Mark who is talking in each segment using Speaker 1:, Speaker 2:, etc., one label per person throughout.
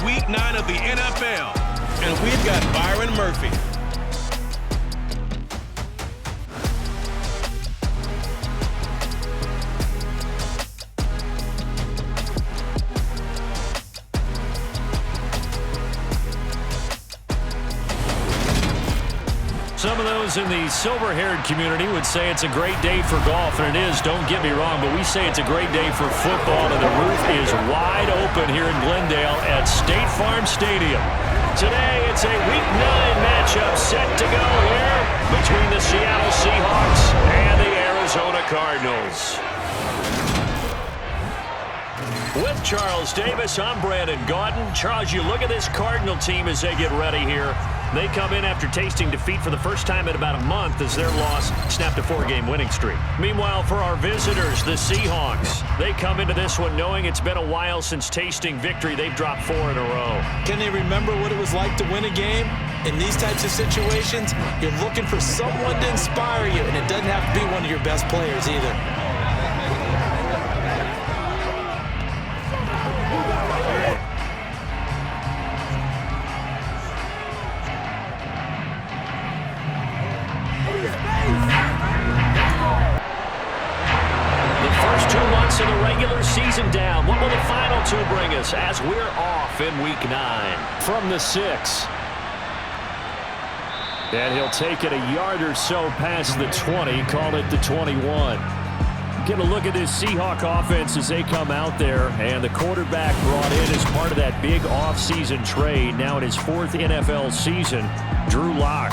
Speaker 1: Week 9 of the NFL. And we've got Byron Murphy.
Speaker 2: Some of those in the silver-haired community would say it's a great day for golf, and it is, don't get me wrong, but we say it's a great day for football, and the roof is wide open here in Glendale at State Farm Stadium. Today, it's a Week 9 matchup set to go here between the Seattle Seahawks and the Arizona Cardinals. With Charles Davis, I'm Brandon Gaudin. Charles, you look at this Cardinal team as they get ready here. They come in after tasting defeat for the first time in about a month as their loss snapped a 4-game winning streak. Meanwhile, for our visitors, the Seahawks, they come into this one knowing it's been a while since tasting victory. They've dropped 4 in a row.
Speaker 3: Can they remember what it was like to win a game? In these types of situations, you're looking for someone to inspire you, and it doesn't have to be one of your best players either.
Speaker 2: Of the regular season down. What will the final 2 bring us as we're off in Week 9? From the 6. And he'll take it a yard or so past the 20, call it the 21. Get a look at this Seahawk offense as they come out there, and the quarterback brought in as part of that big offseason trade, now in his 4th NFL season, Drew Lock.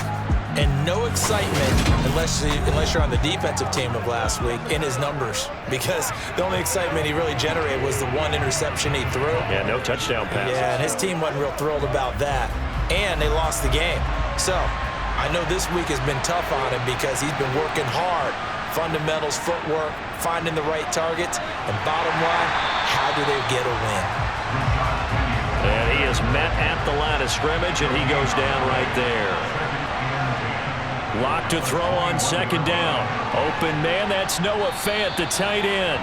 Speaker 3: And no excitement unless you're on the defensive team of last week in his numbers, because the only excitement he really generated was the 1 interception he threw.
Speaker 2: Yeah, no touchdown passes.
Speaker 3: Yeah, and his team wasn't real thrilled about that, and they lost the game. So I know this week has been tough on him because he's been working hard. Fundamentals, footwork, finding the right targets, and bottom line, how do they get a win?
Speaker 2: And he is met at the line of scrimmage, and he goes down right there. Lock to throw on 2nd down. Open man, that's Noah Fant, the tight end.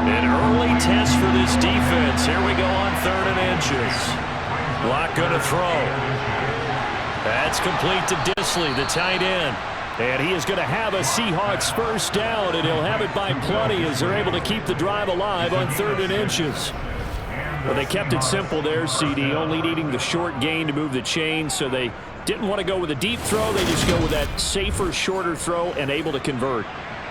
Speaker 2: An early test for this defense. Here we go on 3rd and inches. Lock going to throw. That's complete to Disley, the tight end. And he is going to have a Seahawks first down, and he'll have it by plenty as they're able to keep the drive alive on 3rd and inches. Well, they kept it simple there, CD, only needing the short gain to move the chain, so they didn't want to go with a deep throw. They just go with that safer, shorter throw and able to convert.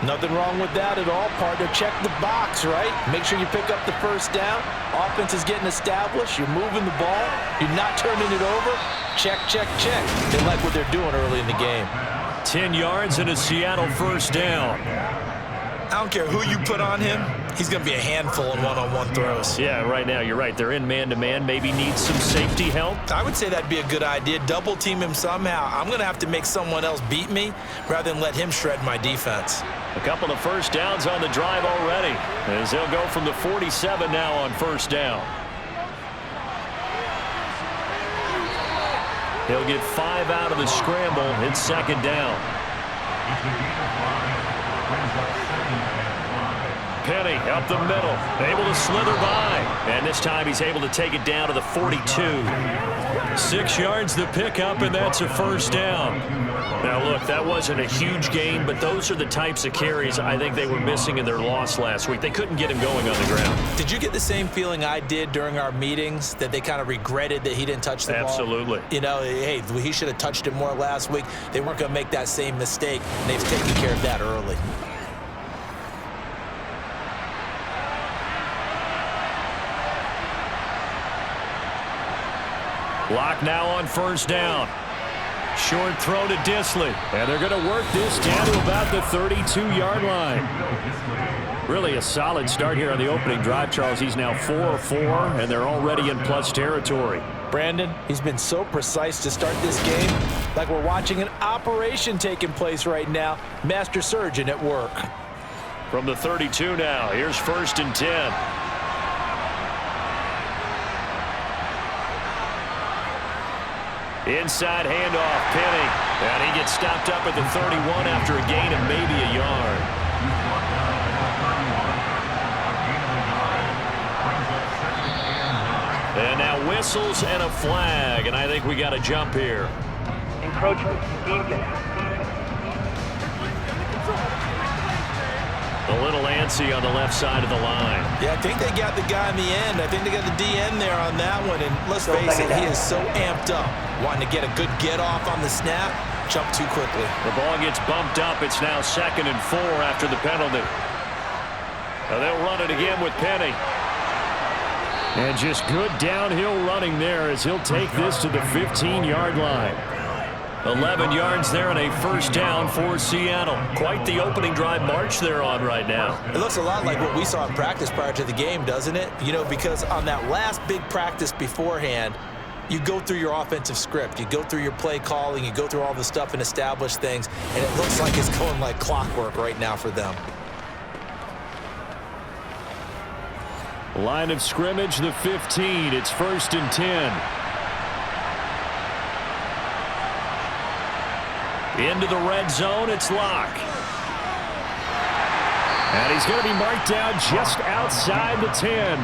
Speaker 3: Nothing wrong with that at all, partner. Check the box, right? Make sure you pick up the first down. Offense is getting established. You're moving the ball. You're not turning it over. Check, check, check. They like what they're doing early in the game.
Speaker 2: 10 yards and a Seattle first down.
Speaker 3: I don't care who you put on him. He's going to be a handful in one-on-one throws.
Speaker 2: Yeah, right now, you're right. They're in man-to-man. Maybe needs some safety help.
Speaker 3: I would say that'd be a good idea. Double team him somehow. I'm going to have to make someone else beat me rather than let him shred my defense.
Speaker 2: A couple of first downs on the drive already, as they'll go from the 47 now on first down. He'll get 5 out of the scramble. It's 2nd down. Penny up the middle, able to slither by. And this time he's able to take it down to the 42. 6 yards the pickup, and that's a first down. Now, look, that wasn't a huge gain, but those are the types of carries I think they were missing in their loss last week. They couldn't get him going on the ground.
Speaker 3: Did you get the same feeling I did during our meetings, that they kind of regretted that he didn't touch the ball?
Speaker 2: Absolutely.
Speaker 3: You know, hey, he should have touched it more last week. They weren't going to make that same mistake, and they've taken care of that early.
Speaker 2: Lock now on first down. Short throw to Disley. And they're going to work this down to about the 32-yard line. Really a solid start here on the opening drive, Charles. He's now 4-4, and they're already in plus territory.
Speaker 3: Brandon, he's been so precise to start this game, like we're watching an operation taking place right now. Master surgeon at work.
Speaker 2: From the 32 now, here's 1st and 10. Inside handoff, Penny. And he gets stopped up at the 31 after a gain of maybe a yard. whistles and a flag, and I think we got a jump here.
Speaker 4: Encroachment defense.
Speaker 2: A little antsy on the left side of the line.
Speaker 3: Yeah, I think they got the guy in the end. I think they got the DN there on that one. And let's face it, he is so amped up, wanting to get a good get-off on the snap, jump too quickly.
Speaker 2: The ball gets bumped up. It's now 2nd and 4 after the penalty. Now they'll run it again with Penny. And just good downhill running there as he'll take this to the 15-yard line. 11 yards there and a first down for Seattle. Quite the opening drive march they're on right now.
Speaker 3: It looks a lot like what we saw in practice prior to the game, doesn't it? You know, because on that last big practice beforehand, you go through your offensive script. You go through your play calling. You go through all the stuff and establish things. And it looks like it's going like clockwork right now for them.
Speaker 2: Line of scrimmage, the 15. It's 1st and 10. Into the red zone, it's Locke. And he's going to be marked down just outside the 10.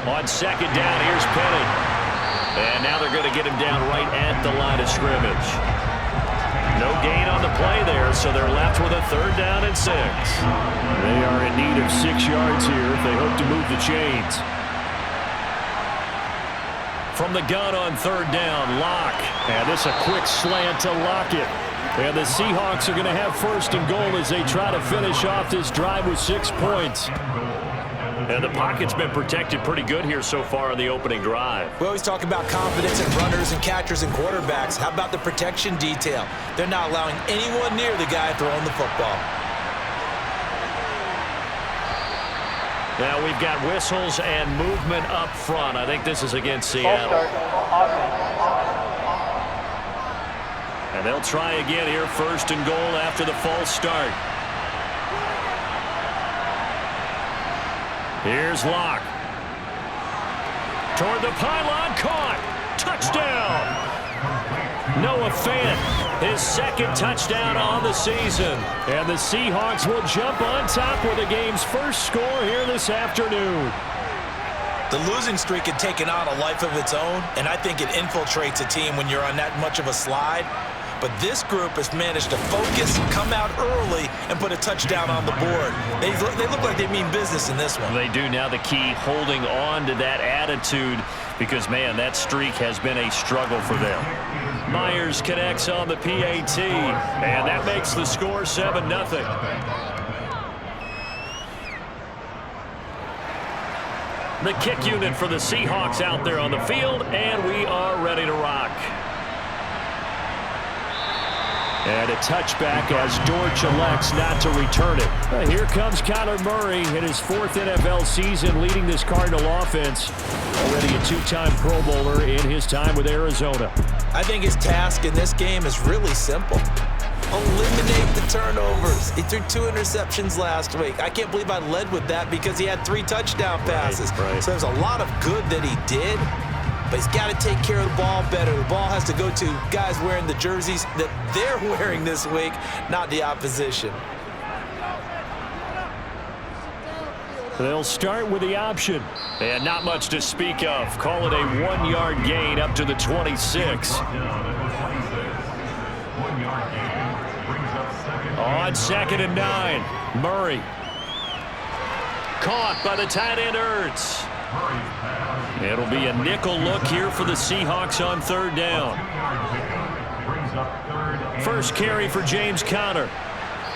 Speaker 2: On 2nd down, here's Penny. And now they're going to get him down right at the line of scrimmage. No gain on the play there, so they're left with a 3rd down and 6. They are in need of 6 yards here if they hope to move the chains. From the gun on 3rd down, Locke. And this a quick slant to Lockett. And the Seahawks are going to have 1st and goal as they try to finish off this drive with 6 points. And the pocket's been protected pretty good here so far on the opening drive.
Speaker 3: We always talk about confidence in runners and catchers and quarterbacks. How about the protection detail? They're not allowing anyone near the guy throwing the football.
Speaker 2: Now we've got whistles and movement up front. I think this is against Seattle. And they'll try again here, 1st and goal after the false start. Here's Locke. Toward the pylon, caught. Touchdown. Noah Fant, his 2nd touchdown on the season. And the Seahawks will jump on top with the game's first score here this afternoon.
Speaker 3: The losing streak had taken on a life of its own, and I think it infiltrates a team when you're on that much of a slide. But this group has managed to focus, come out early, and put a touchdown on the board. They look like they mean business in this one.
Speaker 2: They do. Now the key, holding on to that attitude, because, man, that streak has been a struggle for them. Myers connects on the PAT, and that makes the score 7-0. The kick unit for the Seahawks out there on the field, and we are ready to rock. And a touchback as Dortch elects not to return it. Here comes Kyler Murray in his 4th NFL season leading this Cardinal offense. Already a 2-time Pro Bowler in his time with Arizona.
Speaker 3: I think his task in this game is really simple. Eliminate the turnovers. He threw 2 interceptions last week. I can't believe I led with that because he had 3 touchdown passes.
Speaker 2: Right.
Speaker 3: So there's a lot of good that he did. But he's got to take care of the ball better. The ball has to go to guys wearing the jerseys that they're wearing this week, not the opposition.
Speaker 2: They'll start with the option. And not much to speak of. Call it a 1-yard gain up to the 26. On 2nd and 9, Murray. Caught by the tight end Ertz. It'll be a nickel look here for the Seahawks on 3rd down. First carry for James Conner.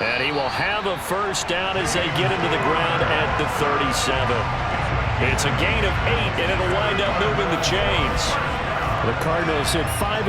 Speaker 2: And he will have a first down as they get him to the ground at the 37. It's a gain of 8, and it'll wind up moving the chains. The Cardinals at 5-3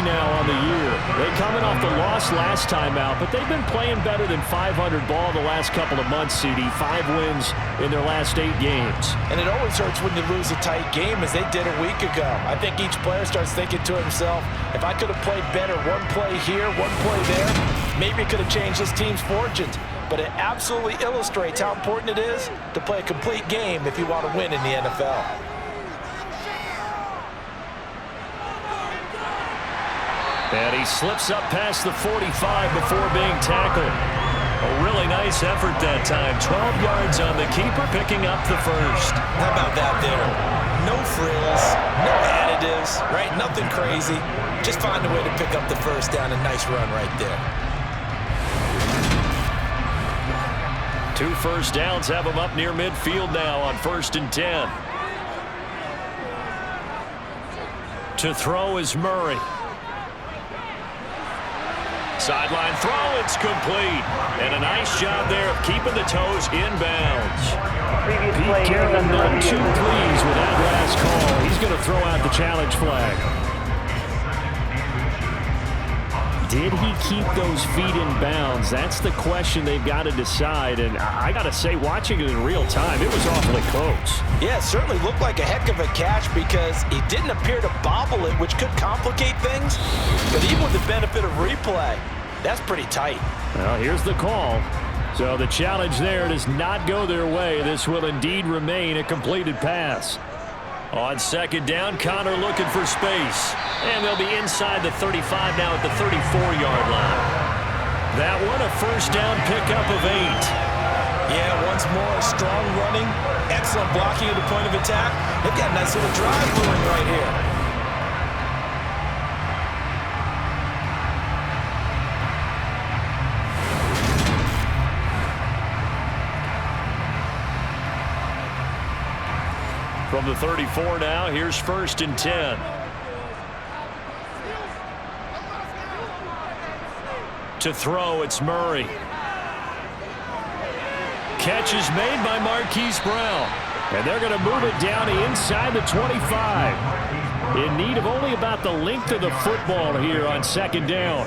Speaker 2: now on the year. They coming off the loss last time out, but they've been playing better than 500 ball the last couple of months, CD. 5 wins in their last 8 games.
Speaker 3: And it always hurts when you lose a tight game, as they did a week ago. I think each player starts thinking to himself, if I could have played better one play here, one play there, maybe it could have changed this team's fortunes. But it absolutely illustrates how important it is to play a complete game if you want to win in the NFL. And he slips up past the 45 before being tackled.
Speaker 2: A really nice effort that time. 12 yards on the keeper, picking up the first.
Speaker 3: How about that there? No frills, no additives, right? Nothing crazy. Just find a way to pick up the first down. A nice run right there.
Speaker 2: 2 first downs have them up near midfield now on 1st and 10. To throw is Murray. Sideline throw, it's complete. And a nice job there of keeping the toes inbounds. Pete Carroll not too pleased with that last call. He's going to throw out the challenge flag. Did he keep those feet in bounds? That's the question they've got to decide. And I got to say, watching it in real time, it was awfully close.
Speaker 3: Yeah, it certainly looked like a heck of a catch because he didn't appear to bobble it, which could complicate things. But even with the benefit of replay, that's pretty tight.
Speaker 2: Well, here's the call. So the challenge there does not go their way. This will indeed remain a completed pass. On 2nd down, Connor looking for space. And they'll be inside the 35 now at the 34-yard line. That one a first down pickup of 8.
Speaker 3: Yeah, once more, strong running, excellent blocking at the point of attack. They've got a nice little drive going right here.
Speaker 2: From the 34 now, here's 1st and 10. To throw, it's Murray. Catch is made by Marquise Brown. And they're going to move it down inside the 25. In need of only about the length of the football here on 2nd down.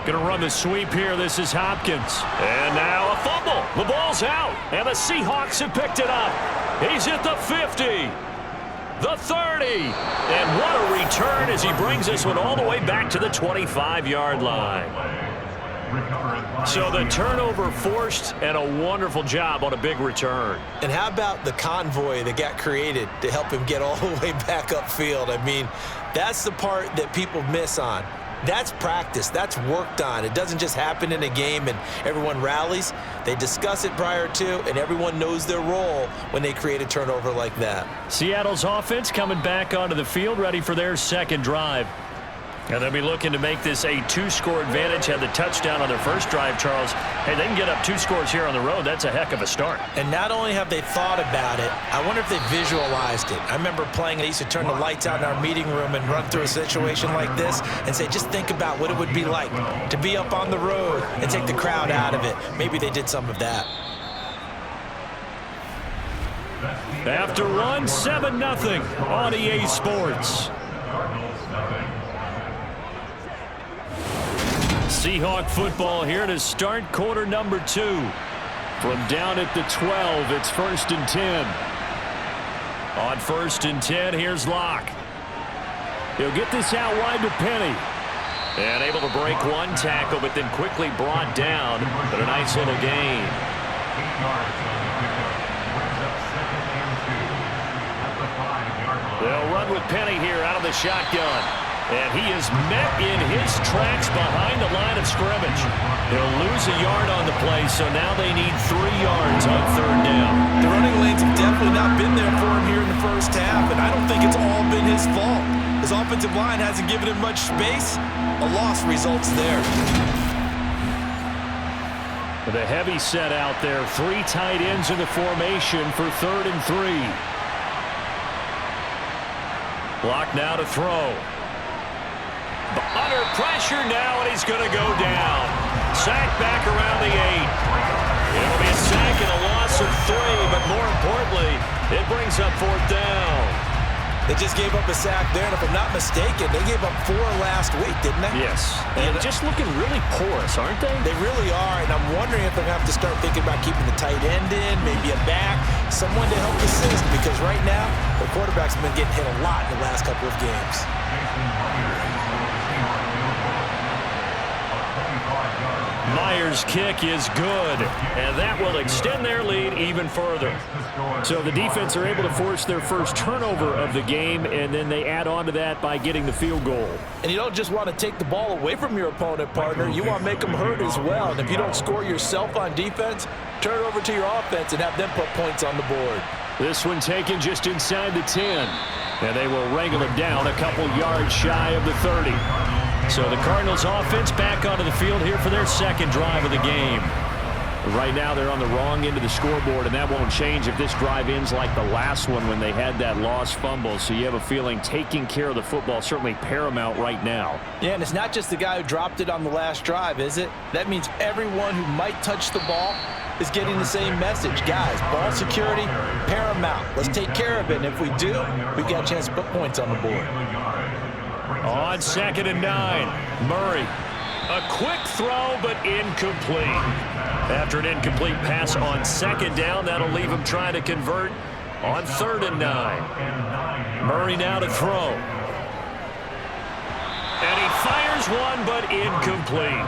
Speaker 2: Going to run the sweep here. This is Hopkins. And now a fumble. The ball's out. And the Seahawks have picked it up. He's at the 50. The 30. And what a return as he brings this one all the way back to the 25-yard line. So the turnover forced and a wonderful job on a big return.
Speaker 3: And how about the convoy that got created to help him get all the way back upfield? I mean, that's the part that people miss on. That's practice. That's worked on. It doesn't just happen in a game and everyone rallies. They discuss it prior to, and everyone knows their role when they create a turnover like that.
Speaker 2: Seattle's offense coming back onto the field, ready for their 2nd drive. And they'll be looking to make this a 2-score advantage. Had the touchdown on their first drive, Charles. Hey, they can get up 2 scores here on the road. That's a heck of a start.
Speaker 3: And not only have they thought about it, I wonder if they visualized it. I remember playing, I used to turn the lights out in our meeting room and run through a situation like this and say, just think about what it would be like to be up on the road and take the crowd out of it. Maybe they did some of that.
Speaker 2: After one, 7-0 on EA Sports. Seahawk football here to start quarter number 2. From down at the 12, it's 1st and 10. On 1st and 10, here's Locke. He'll get this out wide to Penny. And able to break one tackle, but then quickly brought down. But a nice little gain. They'll run with Penny here out of the shotgun. And he is met in his tracks behind the line of scrimmage. He'll lose a yard on the play, so now they need 3 yards on 3rd down.
Speaker 3: The running lanes have definitely not been there for him here in the first half, and I don't think it's all been his fault. His offensive line hasn't given him much space. A loss results there.
Speaker 2: The heavy set out there. 3 tight ends in the formation for 3rd and 3. Block now to throw. Under pressure now, and he's going to go down. Sack back around the 8. It'll be a sack and a loss of 3, but more importantly, it brings up 4th down.
Speaker 3: They just gave up a sack there, and if I'm not mistaken, they gave up 4 last week, didn't they?
Speaker 2: Yes, and just looking really porous, aren't they?
Speaker 3: They really are, and I'm wondering if they're going to have to start thinking about keeping the tight end in, maybe a back, someone to help assist, because right now, the quarterback's been getting hit a lot in the last couple of games.
Speaker 2: Myers' kick is good, and that will extend their lead even further. So the defense are able to force their first turnover of the game, and then they add on to that by getting the field goal.
Speaker 3: And you don't just want to take the ball away from your opponent, partner. You want to make them hurt as well. And if you don't score yourself on defense, turn it over to your offense and have them put points on the board.
Speaker 2: This one taken just inside the 10. And they will wrangle him down a couple yards shy of the 30. So the Cardinals offense back onto the field here for their second drive of the game. Right now they're on the wrong end of the scoreboard, and that won't change if this drive ends like the last one when they had that lost fumble. So you have a feeling taking care of the football certainly paramount right now.
Speaker 3: Yeah, and it's not just the guy who dropped it on the last drive, is it? That means everyone who might touch the ball is getting the same message. Guys, ball security, paramount. Let's take care of it, and if we do, we've got a chance to put points on the board.
Speaker 2: On 2nd and 9, Murray. A quick throw, but incomplete. After an incomplete pass on 2nd down, that'll leave him trying to convert on 3rd and 9. Murray now to throw. And he fires one, but incomplete.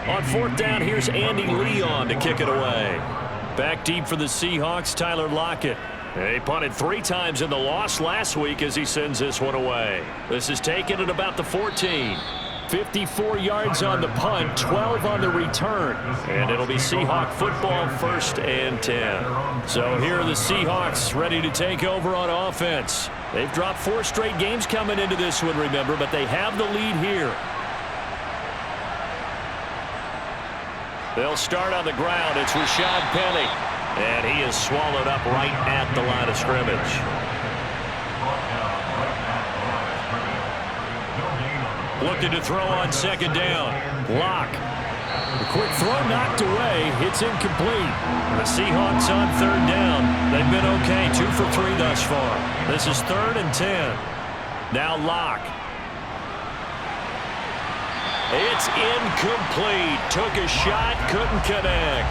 Speaker 2: On 4th down, here's Andy Leon to kick it away. Back deep for the Seahawks, Tyler Lockett. He punted 3 times in the loss last week as he sends this one away. This is taken at about the 14. 54 yards on the punt, 12 on the return. And it'll be Seahawk football, 1st and 10. So here are the Seahawks ready to take over on offense. They've dropped 4 straight games coming into this one, remember, but they have the lead here. They'll start on the ground. It's Rashad Penny. And he is swallowed up right at the line of scrimmage. Looking to throw on 2nd down. Lock. The quick throw knocked away. It's incomplete. The Seahawks on 3rd down. They've been okay. 2 for 3 thus far. This is 3rd and 10. Now Lock. It's incomplete. Took a shot, couldn't connect.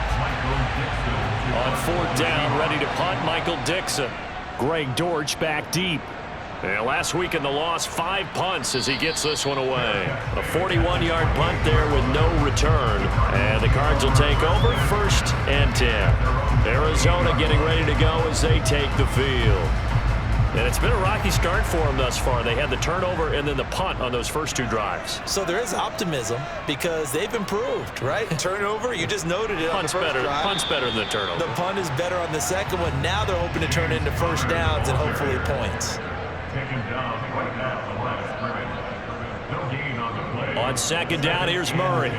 Speaker 2: On 4th down, ready to punt, Michael Dixon. Greg Dortch back deep. And last week in the loss, 5 punts as he gets this one away. A 41-yard punt there with no return. And the Cards will take over, 1st and 10. Arizona getting ready to go as they take the field. And it's been a rocky start for them thus far. They had the turnover and then the punt on those first 2 drives.
Speaker 3: So there is optimism because they've improved, right? Turnover, you just noted it on the first drive.
Speaker 2: Punt's better than the turnover.
Speaker 3: The punt is better on the second one. Now they're hoping to turn it into 1st downs and hopefully points.
Speaker 2: On 2nd down, here's Murray.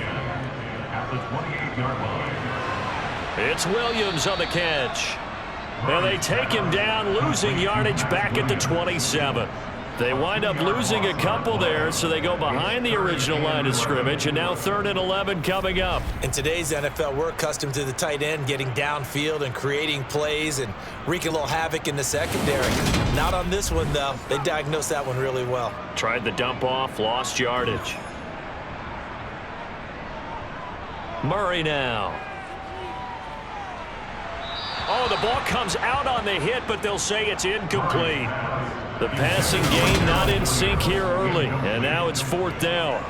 Speaker 2: It's Williams on the catch. And they take him down, losing yardage back at the 27. They wind up losing a couple there, so they go behind the original line of scrimmage, and now 3rd and 11 coming up.
Speaker 3: In today's NFL, we're accustomed to the tight end getting downfield and creating plays and wreaking a little havoc in the secondary. Not on this one, though. They diagnosed that one really well.
Speaker 2: Tried the dump off, lost yardage. Murray now. Oh, the ball comes out on the hit, but they'll say it's incomplete. The passing game not in sync here early, and now it's 4th down.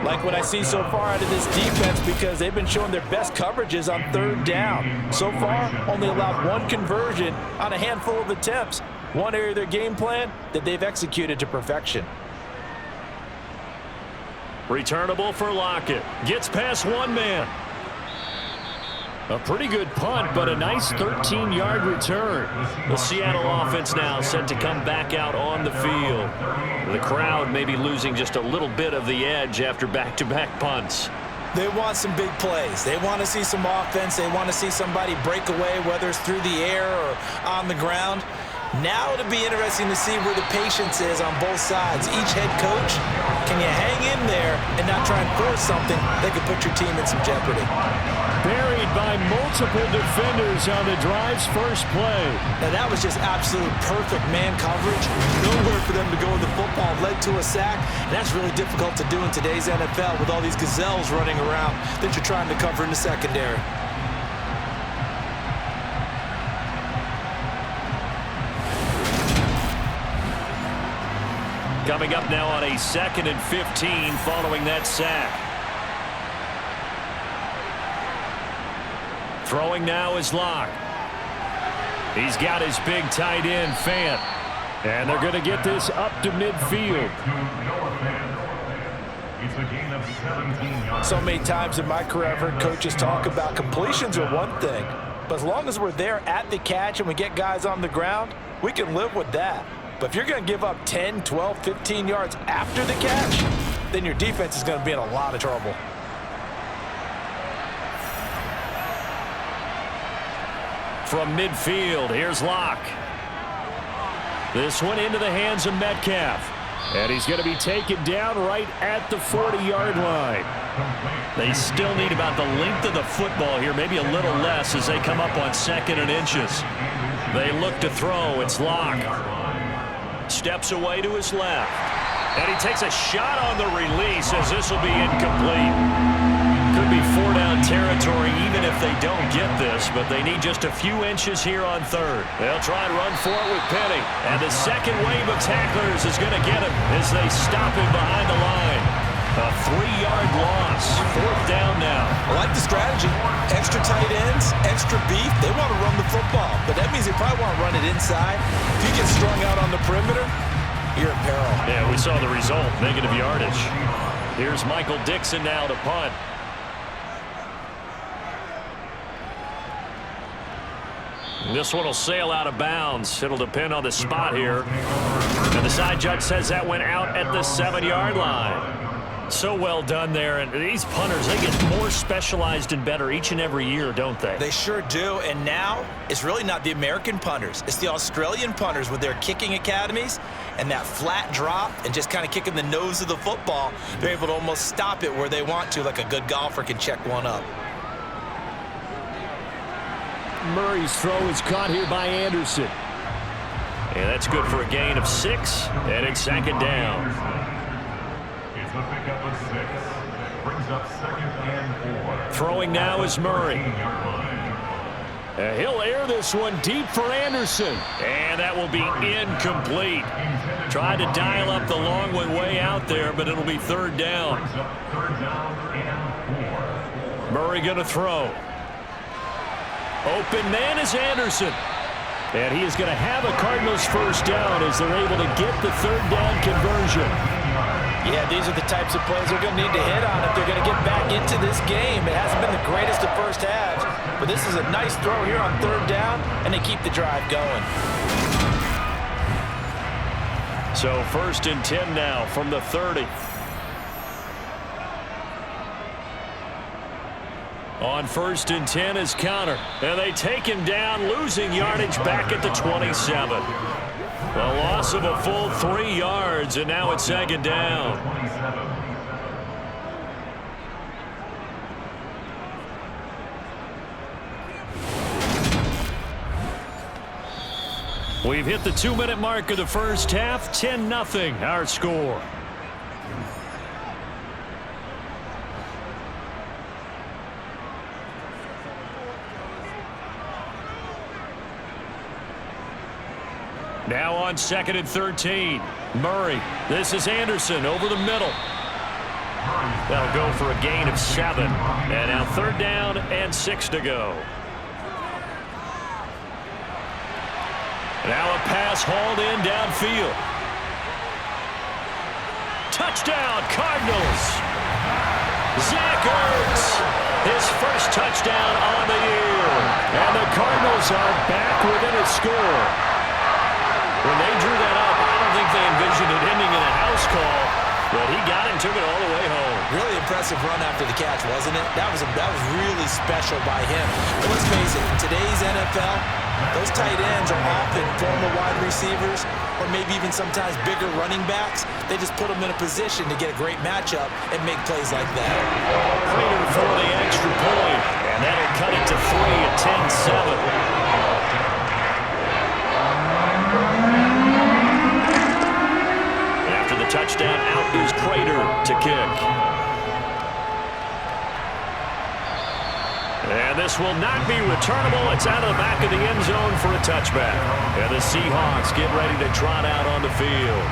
Speaker 3: Like what I see so far out of this defense because they've been showing their best coverages on 3rd down. So far, only allowed 1 conversion on a handful of attempts. One area of their game plan that they've executed to perfection.
Speaker 2: Returnable for Lockett. Gets past 1 man. A pretty good punt, but a nice 13-yard return. The Seattle offense now set to come back out on the field. The crowd may be losing just a little bit of the edge after back-to-back punts.
Speaker 3: They want some big plays. They want to see some offense. They want to see somebody break away, whether it's through the air or on the ground. Now it'll be interesting to see where the patience is on both sides. Each head coach, can you hang in there and not try and force something that could put your team in some jeopardy?
Speaker 2: Buried by multiple defenders on the drive's first play.
Speaker 3: Now that was just absolute perfect man coverage. Nowhere for them to go with the football. Led to a sack. And that's really difficult to do in today's NFL with all these gazelles running around that you're trying to cover in the secondary.
Speaker 2: Coming up now on a 2nd and 15 following that sack. Throwing now is Locke. He's got his big tight end, Fant. And they're going to get this up to midfield.
Speaker 3: So many times in my career, I've heard coaches talk about completions are one thing. But as long as we're there at the catch and we get guys on the ground, we can live with that. But if you're going to give up 10, 12, 15 yards after the catch, then your defense is going to be in a lot of trouble.
Speaker 2: From midfield, here's Locke. This one into the hands of Metcalf. And he's going to be taken down right at the 40-yard line. They still need about the length of the football here, maybe a little less as they come up on 2nd and inches. They look to throw. It's Locke. Steps away to his left. And he takes a shot on the release as this will be incomplete. Could be 4-down territory even if they don't get this, but they need just a few inches here on 3rd. They'll try and run for it with Penny. And the second wave of tacklers is going to get him as they stop him behind the line. A 3-yard loss. 4th down now.
Speaker 3: I like the strategy. Extra tight ends, extra beef. They want to run the football, but that means they probably want to run it inside. If you get strung out on the perimeter, you're in peril.
Speaker 2: Yeah, we saw the result. Negative yardage. Here's Michael Dixon now to punt. This one will sail out of bounds. It'll depend on the spot here. And the side judge says that went out at the 7-yard line. So well done there. And these punters, they get more specialized and better each and every year, don't they?
Speaker 3: They sure do. And now it's really not the American punters. It's the Australian punters with their kicking academies and that flat drop and just kind of kicking the nose of the football. They're able to almost stop it where they want to, like a good golfer can check one up.
Speaker 2: Murray's throw is caught here by Anderson. And that's good for a gain of 6. And it's 2nd down.
Speaker 5: It's a pickup of 6. Brings up 2nd and 4.
Speaker 2: Throwing now is Murray. He'll air this one deep for Anderson. And that will be incomplete. Tried to dial up the long one way out there, but it'll be 3rd down. Murray going to throw. Open man is Anderson. And he is going to have a Cardinals 1st down as they're able to get the 3rd down conversion.
Speaker 3: Yeah, these are the types of plays they're going to need to hit on if they're going to get back into this game. It hasn't been the greatest of first halves, but this is a nice throw here on 3rd down, and they keep the drive going.
Speaker 2: So 1st and 10 now from the 30. On 1st and 10 is Connor. And they take him down, losing yardage back at the 27. A loss of a full 3 yards, and now it's 2nd down. We've hit the 2-minute mark of the first half. 10-0 our score. Now on 2nd and 13. Murray. This is Anderson over the middle. That'll go for a gain of 7. And now 3rd down and 6 to go. Now a pass hauled in downfield. Touchdown, Cardinals. Zach Ertz. His first touchdown on the year. And the Cardinals are back within a score. When they drew that up, I don't think they envisioned it ending in a house call, but he got it and took it all the way home.
Speaker 3: Really impressive run after the catch, wasn't it? That was really special by him. But let's face it, in today's NFL, those tight ends are often former wide receivers or maybe even sometimes bigger running backs. They just put them in a position to get a great matchup and make plays like that.
Speaker 2: Prater for the extra point, and that'll cut it to 3 at 10-7. Touchdown, out is Prater to kick. And this will not be returnable. It's out of the back of the end zone for a touchback. And the Seahawks get ready to trot out on the field.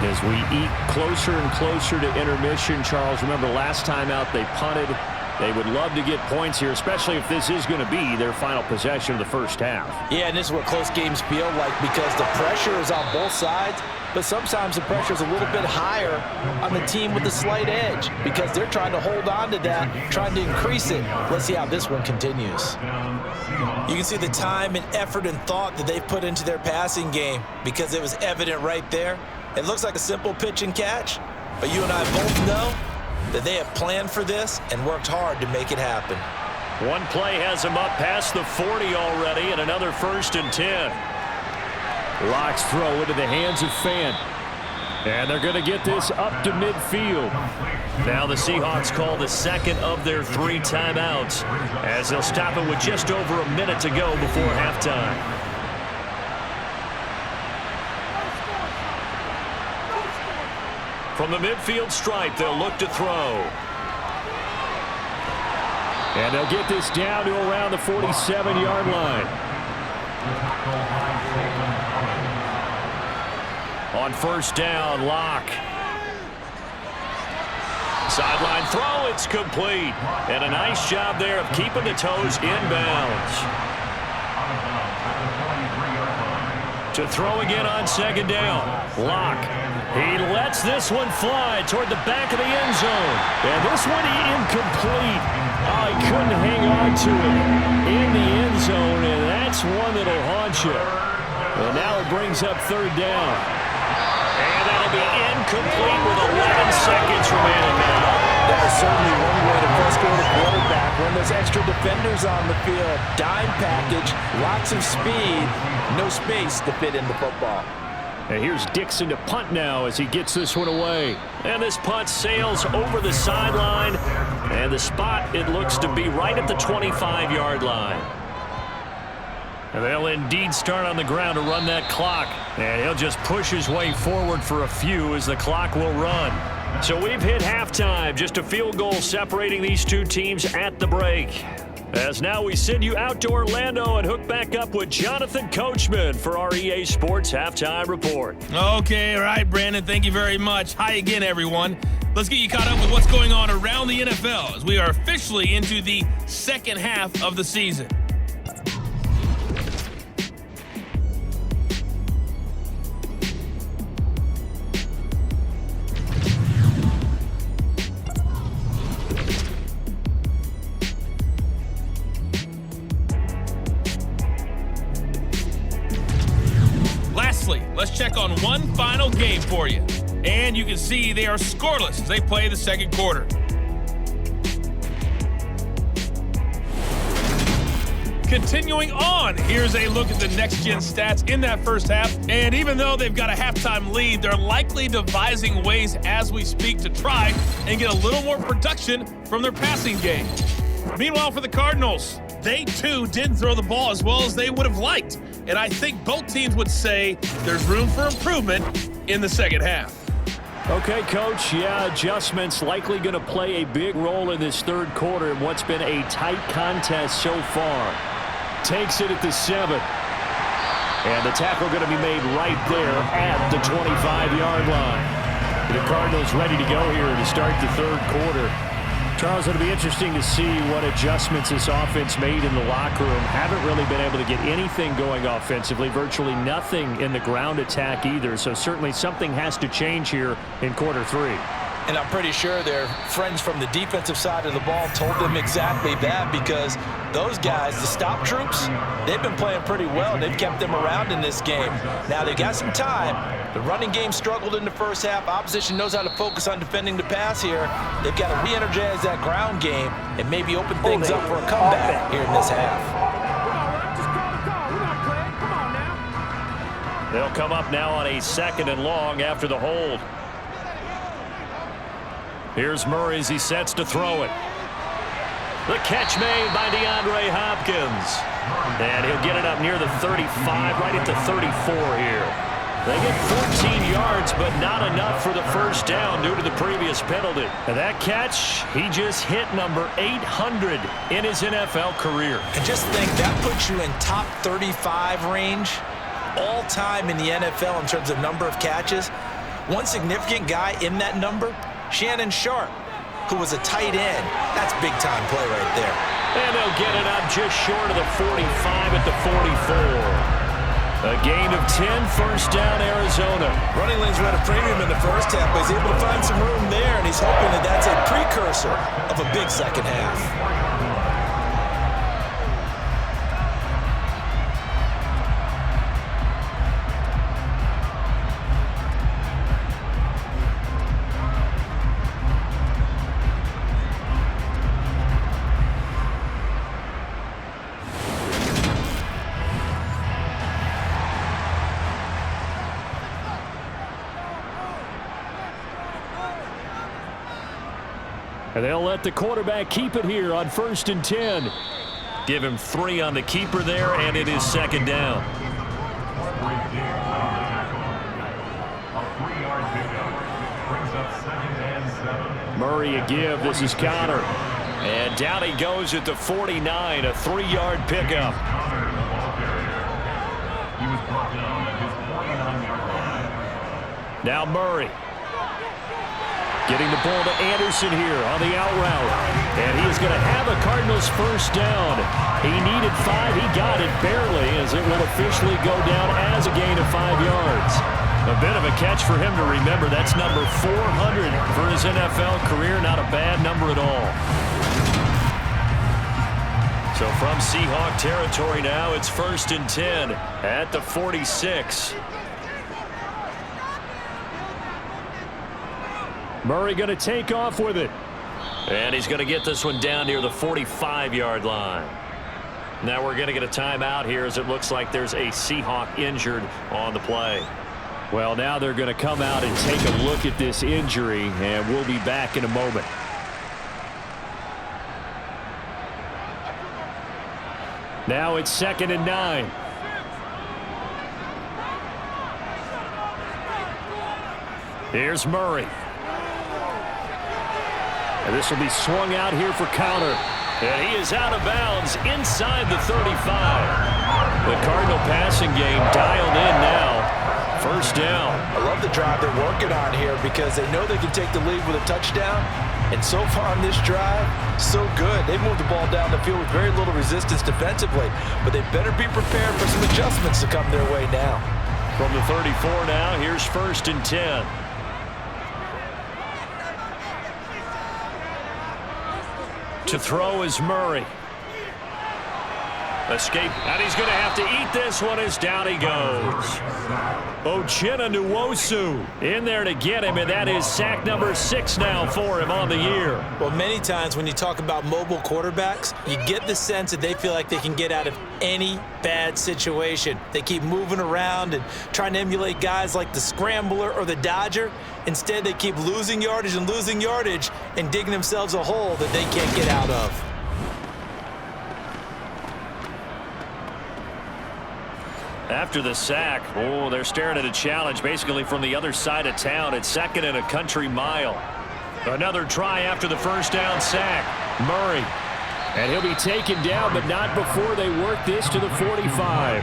Speaker 2: As we eat closer and closer to intermission, Charles, remember last time out they punted. They would love to get points here, especially if this is going to be their final possession of the first half.
Speaker 3: Yeah, and this is what close games feel like because the pressure is on both sides, but sometimes the pressure is a little bit higher on the team with the slight edge because they're trying to hold on to that, trying to increase it. Let's see how this one continues. You can see the time and effort and thought that they've put into their passing game because it was evident right there. It looks like a simple pitch and catch, but you and I both know that they have planned for this and worked hard to make it happen.
Speaker 2: One play has him up past the 40 already, and another 1st and 10. Locke's throw into the hands of Fant. And they're going to get this up to midfield. Now the Seahawks call the second of their 3 timeouts as they'll stop it with just over a minute to go before halftime. From the midfield stripe, they'll look to throw. And they'll get this down to around the 47-yard line. On 1st down, Locke. Sideline throw, it's complete. And a nice job there of keeping the toes inbounds. To throw again on 2nd down, Locke. He lets this one fly toward the back of the end zone. And this one incomplete. Oh, he couldn't hang on to it in the end zone, and that's one that'll haunt you. And now it brings up 3rd down. And that'll be incomplete with 11 seconds remaining now.
Speaker 3: That is certainly one way to frustrate a quarterback when there's extra defenders on the field. Dime package, lots of speed, no space to fit in the football.
Speaker 2: And here's Dixon to punt now as he gets this one away. And this punt sails over the sideline. And the spot, it looks to be right at the 25-yard line. And they'll indeed start on the ground to run that clock. And he'll just push his way forward for a few as the clock will run. So we've hit halftime. Just a field goal separating these two teams at the break. As now we send you out to Orlando and hook back up with Jonathan Coachman for our EA Sports Halftime Report.
Speaker 6: Okay, all right, Brandon, thank you very much. Hi again, everyone. Let's get you caught up with what's going on around the NFL as we are officially into the second half of the season. Let's check on one final game for you. And you can see they are scoreless as they play the second quarter. Continuing on, here's a look at the next-gen stats in that first half. And even though they've got a halftime lead, they're likely devising ways as we speak to try and get a little more production from their passing game. Meanwhile, for the Cardinals, they too didn't throw the ball as well as they would have liked. And I think both teams would say there's room for improvement in the second half.
Speaker 2: Okay, Coach. Yeah, adjustments likely going to play a big role in this third quarter in what's been a tight contest so far. Takes it at the 7. And the tackle going to be made right there at the 25-yard line. The Cardinals ready to go here to start the third quarter. Charles, it'll be interesting to see what adjustments this offense made in the locker room. Haven't really been able to get anything going offensively, virtually nothing in the ground attack either. So certainly something has to change here in quarter 3.
Speaker 3: And I'm pretty sure their friends from the defensive side of the ball told them exactly that because those guys, the stop troops, they've been playing pretty well. They've kept them around in this game. Now they've got some time. The running game struggled in the first half. Opposition knows how to focus on defending the pass here. They've got to re-energize that ground game and maybe open things up for a comeback here in this half.
Speaker 2: They'll come up now on a 2nd and long after the hold. Here's Murray as he sets to throw it. The catch made by DeAndre Hopkins. And he'll get it up near the 35, right at the 34 here. They get 14 yards, but not enough for the first down due to the previous penalty. And that catch, he just hit number 800 in his NFL career.
Speaker 3: And just think, that puts you in top 35 range all time in the NFL in terms of number of catches. One significant guy in that number, Shannon Sharp. who was a tight end. That's big-time play right there.
Speaker 2: And they'll get it up just short of the 45 at the 44. A gain of 10, first down, Arizona.
Speaker 3: Running lanes were at a premium in the first half, but he's able to find some room there, and he's hoping that that's a precursor of a big second half.
Speaker 2: And they'll let the quarterback keep it here on 1st and 10. Give him 3 on the keeper there, and it is second down. Murray a give. This is Connor. And down he goes at the 49, a 3-yard pickup. Now Murray. Getting the ball to Anderson here on the out route. And he is going to have a Cardinals first down. He needed 5. He got it barely as it will officially go down as a gain of 5 yards. A bit of a catch for him to remember. That's number 400 for his NFL career. Not a bad number at all. So from Seahawk territory now, it's 1st and 10 at the 46. Murray going to take off with it. And he's going to get this one down near the 45-yard line. Now we're going to get a timeout here as it looks like there's a Seahawk injured on the play. Well, now they're going to come out and take a look at this injury, and we'll be back in a moment. Now it's 2nd and 9. Here's Murray. And this will be swung out here for counter. And he is out of bounds inside the 35. The Cardinal passing game dialed in now. First down.
Speaker 3: I love the drive they're working on here because they know they can take the lead with a touchdown. And so far on this drive, so good. They moved the ball down the field with very little resistance defensively. But they better be prepared for some adjustments to come their way now.
Speaker 2: From the 34 now, here's 1st and 10. To throw is Murray. Escape, and he's going to have to eat this one as down he goes. Uchenna Nwosu in there to get him, and that is sack number 6 now for him on the year.
Speaker 3: Well, many times when you talk about mobile quarterbacks, you get the sense that they feel like they can get out of any bad situation. They keep moving around and trying to emulate guys like the Scrambler or the Dodger. Instead, they keep losing yardage and digging themselves a hole that they can't get out of.
Speaker 2: After the sack, they're staring at a challenge basically from the other side of town. It's 2nd and a country mile. Another try after the first down sack. Murray. And he'll be taken down, but not before they work this to the 45.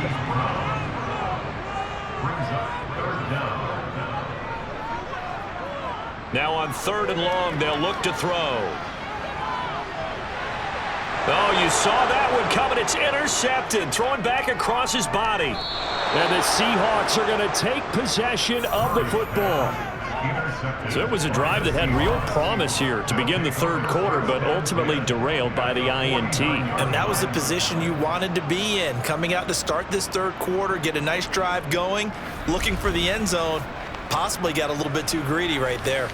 Speaker 2: Now on 3rd and long, they'll look to throw. Oh, you saw that one coming. It's intercepted. Throwing back across his body. And the Seahawks are going to take possession of the football. So it was a drive that had real promise here to begin the 3rd quarter, but ultimately derailed by the INT.
Speaker 3: And that was the position you wanted to be in. Coming out to start this 3rd quarter, get a nice drive going, looking for the end zone. Possibly got a little bit too greedy right there.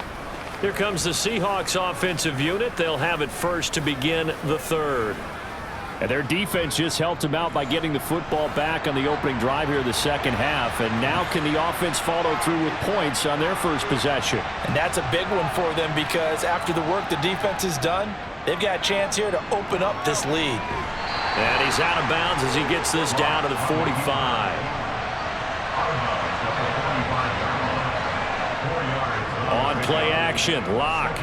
Speaker 2: Here comes the Seahawks offensive unit. They'll have it first to begin the 3rd. And their defense just helped them out by getting the football back on the opening drive here in the 2nd half. And now can the offense follow through with points on their first possession?
Speaker 3: And that's a big one for them because after the work the defense has done, they've got a chance here to open up this lead.
Speaker 2: And he's out of bounds as he gets this down to the 45. On play action, Locke.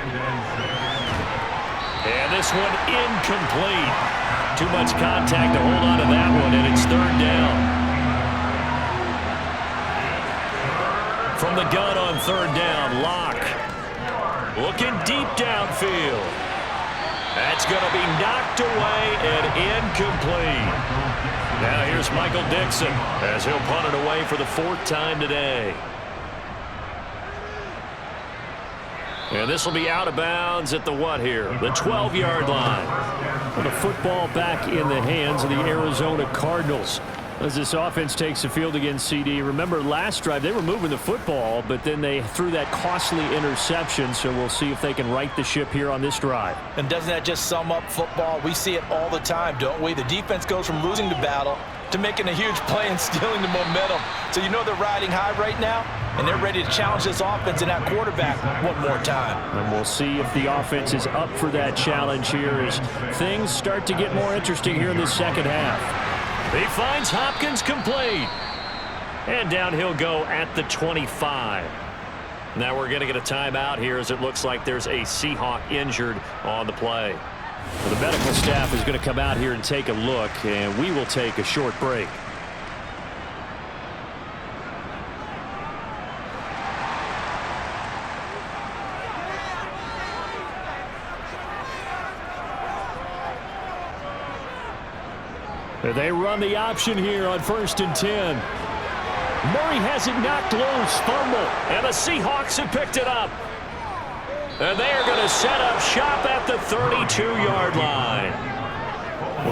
Speaker 2: And this one incomplete. Too much contact to hold on to that one, and it's 3rd down. From the gun on 3rd down, Locke. Looking deep downfield. That's going to be knocked away and incomplete. Now here's Michael Dixon as he'll punt it away for the 4th time today. And this will be out of bounds at the what here? The 12-yard line.
Speaker 7: The football back in the hands of the Arizona Cardinals as this offense takes the field against CD. Remember last drive they were moving the football, but then they threw that costly interception, so we'll see if they can right the ship here on this drive.
Speaker 3: And doesn't that just sum up football? We see it all the time, don't we? The defense goes from losing the battle to making a huge play and stealing the momentum. So you know they're riding high right now, and they're ready to challenge this offense and that quarterback one more time.
Speaker 7: And we'll see if the offense is up for that challenge here as things start to get more interesting here in the second half.
Speaker 2: He finds Hopkins complete. And down he'll go at the 25. Now we're going to get a timeout here as it looks like there's a Seahawk injured on the play.
Speaker 7: Well, the medical staff is going to come out here and take a look, and we will take a short break. They run the option here on 1st and 10. Murray has it knocked loose. Fumble.
Speaker 2: And the Seahawks have picked it up. And they are going to set up shop at the 32-yard line.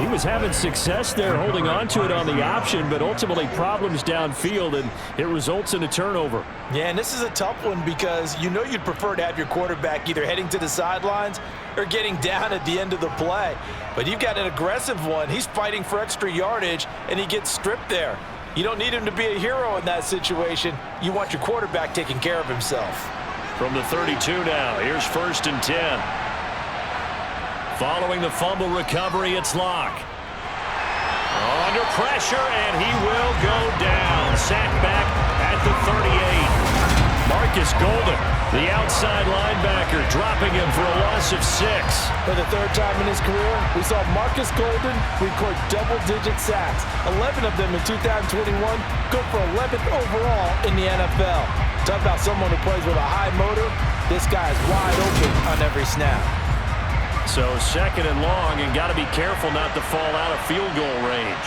Speaker 7: He was having success there holding on to it on the option, but ultimately problems downfield, and it results in a turnover.
Speaker 3: Yeah, and this is a tough one because you know you'd prefer to have your quarterback either heading to the sidelines or getting down at the end of the play. But you've got an aggressive one. He's fighting for extra yardage, and he gets stripped there. You don't need him to be a hero in that situation. You want your quarterback taking care of himself.
Speaker 2: From the 32 now, here's 1st and 10. Following the fumble recovery, it's Locke. Under pressure, and he will go down. Sacked back at the 38. Marcus Golden, the outside linebacker, dropping him for a loss of 6.
Speaker 3: For the 3rd time in his career, we saw Marcus Golden record double-digit sacks. 11 of them in 2021, good for 11th overall in the NFL. Talk about someone who plays with a high motor. This guy is wide open on every snap.
Speaker 2: So 2nd and long, and got to be careful not to fall out of field goal range.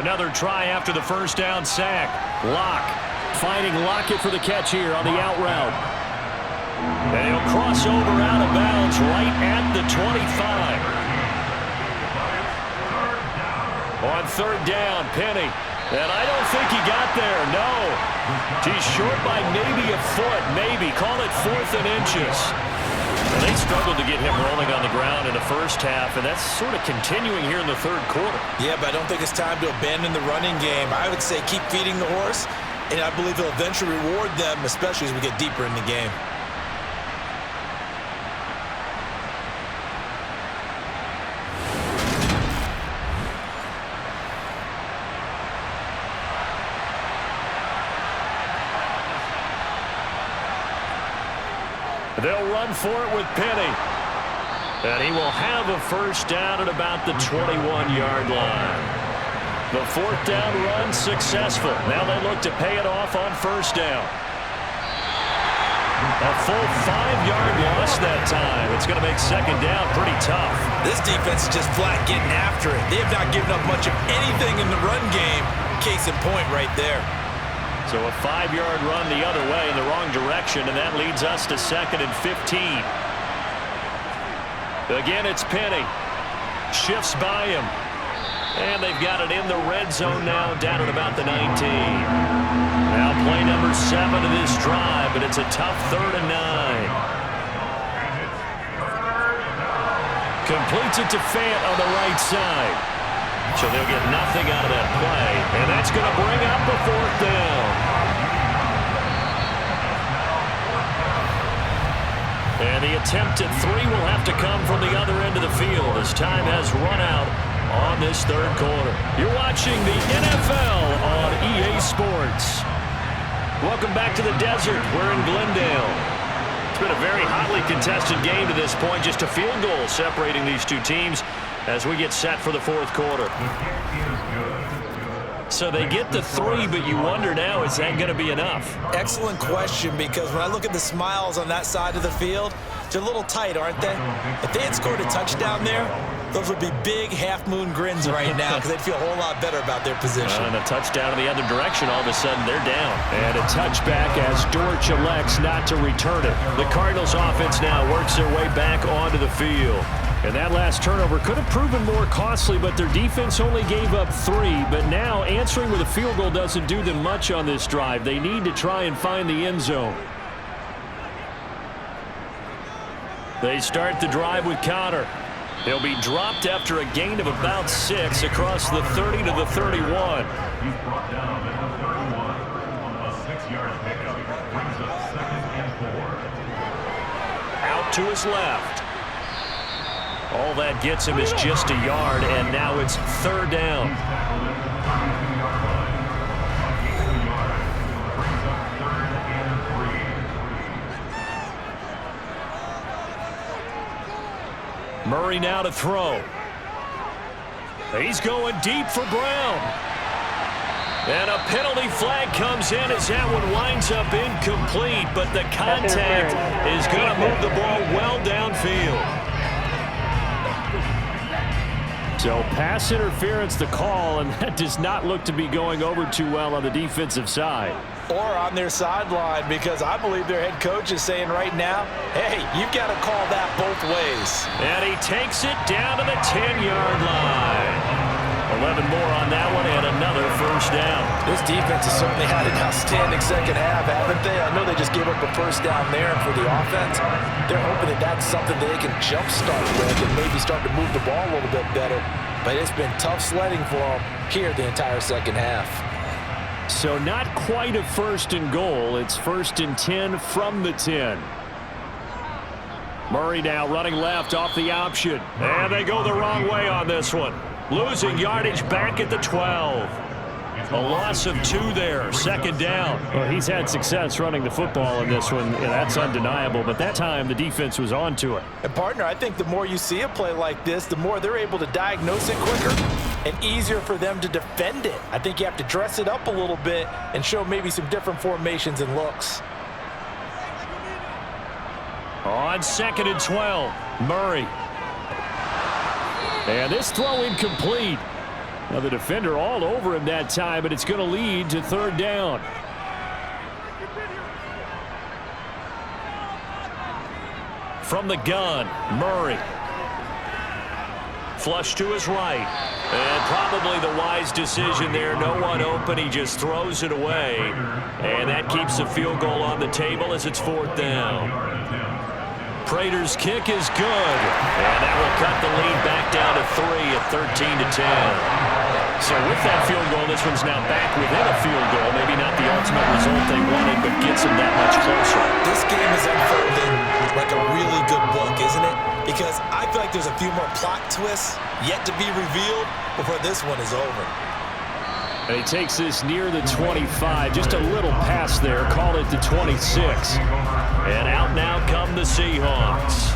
Speaker 2: Another try after the 1st down sack. Locke finding Lockett for the catch here on the out route. And he'll cross over out of bounds right at the 25. On 3rd down, Penny. And I don't think he got there, no. He's short by maybe a foot, maybe. Call it 4th and inches. And they struggled to get him rolling on the ground in the 1st half, and that's sort of continuing here in the 3rd quarter.
Speaker 3: Yeah, but I don't think it's time to abandon the running game. I would say keep feeding the horse, and I believe he'll eventually reward them, especially as we get deeper in the game.
Speaker 2: They'll run for it with Penny. And he will have a 1st down at about the 21-yard line. The 4th down run successful. Now they look to pay it off on 1st down. A full 5-yard loss that time. It's going to make 2nd down pretty tough.
Speaker 3: This defense is just flat getting after it. They have not given up much of anything in the run game. Case in point right there.
Speaker 2: So a 5-yard run the other way in the wrong direction, and that leads us to 2nd and 15. Again, it's Penny. Shifts by him. And they've got it in the red zone now, down at about the 19. Now play number 7 of this drive, but it's a tough 3rd and 9. Completes it to Fant on the right side. So they'll get nothing out of that play, and that's going to bring up a 4th down. And the attempt at 3 will have to come from the other end of the field as time has run out on this 3rd quarter. You're watching the NFL on EA Sports. Welcome back to the desert. We're in Glendale. It's been a very hotly contested game to this point, just a field goal separating these two teams as we get set for the 4th quarter. So they get the 3, but you wonder now, is that going to be enough?
Speaker 3: Excellent question, because when I look at the smiles on that side of the field, they're a little tight, aren't they? If they had scored a touchdown there, those would be big half-moon grins right now because they'd feel a whole lot better about their position.
Speaker 2: And a touchdown in the other direction, all of a sudden they're down. And a touchback as Dortch elects not to return it. The Cardinals offense now works their way back onto the field. And that last turnover could have proven more costly, but their defense only gave up 3. But now answering with a field goal doesn't do them much on this drive. They need to try and find the end zone. They start the drive with Connor. He'll be dropped after a gain of about 6 across the 30 to the 31.
Speaker 5: He's brought down at the 31. A 6-yard pickup brings up 2nd and 4.
Speaker 2: Out to his left. All that gets him is just a yard, and now it's 3rd down.
Speaker 5: He's tackled at the 32-yard line. A gain of a yard brings up 3rd and 3.
Speaker 2: Murray now to throw. He's going deep for Brown. And a penalty flag comes in as that one winds up incomplete, but the contact is going to move the ball well downfield. So pass interference the call, and that does not look to be going over too well on the defensive side.
Speaker 3: Or on their sideline, because I believe their head coach is saying right now, hey, you've got to call that both ways.
Speaker 2: And he takes it down to the 10-yard line. 11 more on that one and another 1st down.
Speaker 3: This defense has certainly had an outstanding second half, haven't they? I know they just gave up a 1st down there, and for the offense, they're hoping that that's something that they can jumpstart with and maybe start to move the ball a little bit better. But it's been tough sledding for them here the entire second half.
Speaker 2: So not quite a 1st and goal. It's 1st and 10 from the 10. Murray now running left off the option. And they go the wrong way on this one. Losing yardage back at the 12. A loss of 2 there, 2nd down.
Speaker 7: Well, he's had success running the football in this one, and that's undeniable. But that time, the defense was on to it.
Speaker 3: And, partner, I think the more you see a play like this, the more they're able to diagnose it quicker and easier for them to defend it. I think you have to dress it up a little bit and show maybe some different formations and looks.
Speaker 2: On 2nd and 12, Murray. And this throw incomplete. Now the defender all over him that time, but it's going to lead to 3rd down. From the gun, Murray. Flush to his right. And probably the wise decision there. No one open. He just throws it away. And that keeps the field goal on the table as it's 4th down. Prater's kick is good. And that will cut the lead back down to 3 at 13-10. So with that field goal, this one's now back within a field goal. Maybe not the ultimate result they wanted, but gets them that much closer.
Speaker 3: This game is unfolding like a really good book, isn't it? Because I feel like there's a few more plot twists yet to be revealed before this one is over.
Speaker 7: And he takes this near the 25. Just a little pass there. Call it the 26.
Speaker 2: And out now come the Seahawks.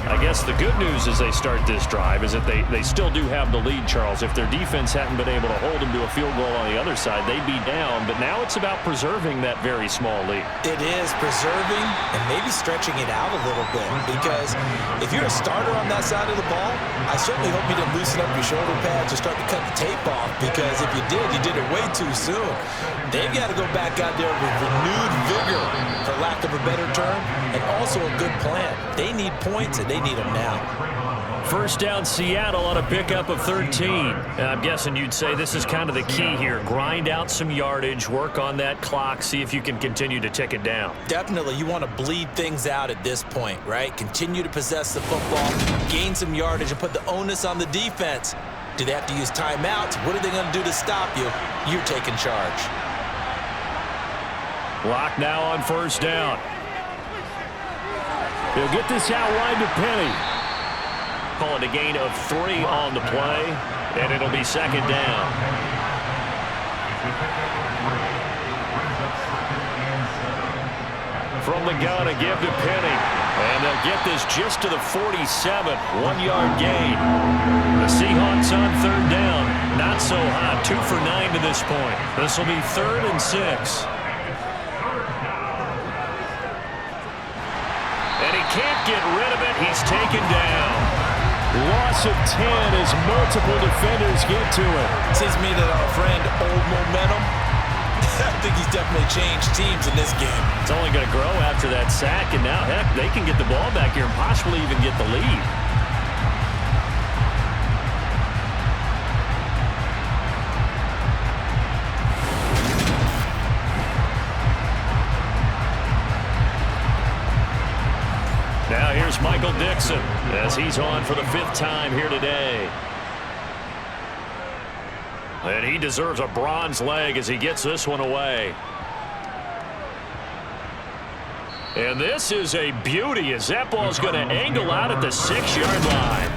Speaker 2: I guess the good news as they start this drive is that they still do have the lead, Charles. If their defense hadn't been able to hold them to a field goal on the other side, they'd be down. But now it's about preserving that very small lead.
Speaker 3: It is preserving and maybe stretching it out a little bit. Because if you're a starter on that side of the ball, I certainly hope you didn't loosen up your shoulder pads or start to cut the tape off. Because if you did it way too soon. They've got to go back out there with renewed vigor, for lack of a better term, and also a good plan. They need points, and they need them now.
Speaker 2: 1st down Seattle on a pickup of 13. And I'm guessing you'd say this is kind of the key here. Grind out some yardage, work on that clock, see if you can continue to tick it down.
Speaker 3: Definitely, you want to bleed things out at this point, right? Continue to possess the football, gain some yardage, and put the onus on the defense. Do they have to use timeouts? What are they going to do to stop you? You're taking charge.
Speaker 2: Lock now on 1st down.
Speaker 7: He'll get this out wide to Penny.
Speaker 2: Call it a gain of 3 on the play, and it'll be 2nd down. From the gun, a give to Penny. And they'll get this just to the 47, 1-yard gain. The Seahawks on third down. Not so hot, 2 for 9 to this point. This will be 3rd and 6. And he can't get rid of it. He's taken down.
Speaker 7: Loss of 10 as multiple defenders get to it.
Speaker 3: Seems to me that our friend Old Momentum, I think he's definitely changed teams in this game.
Speaker 2: It's only going to grow after that sack, and now, heck, they can get the ball back here and possibly even get the lead. Now here's Michael Dixon as he's on for the 5th time here today. And he deserves a bronze leg as he gets this one away. And this is a beauty as that ball's going to angle out at the 6-yard line.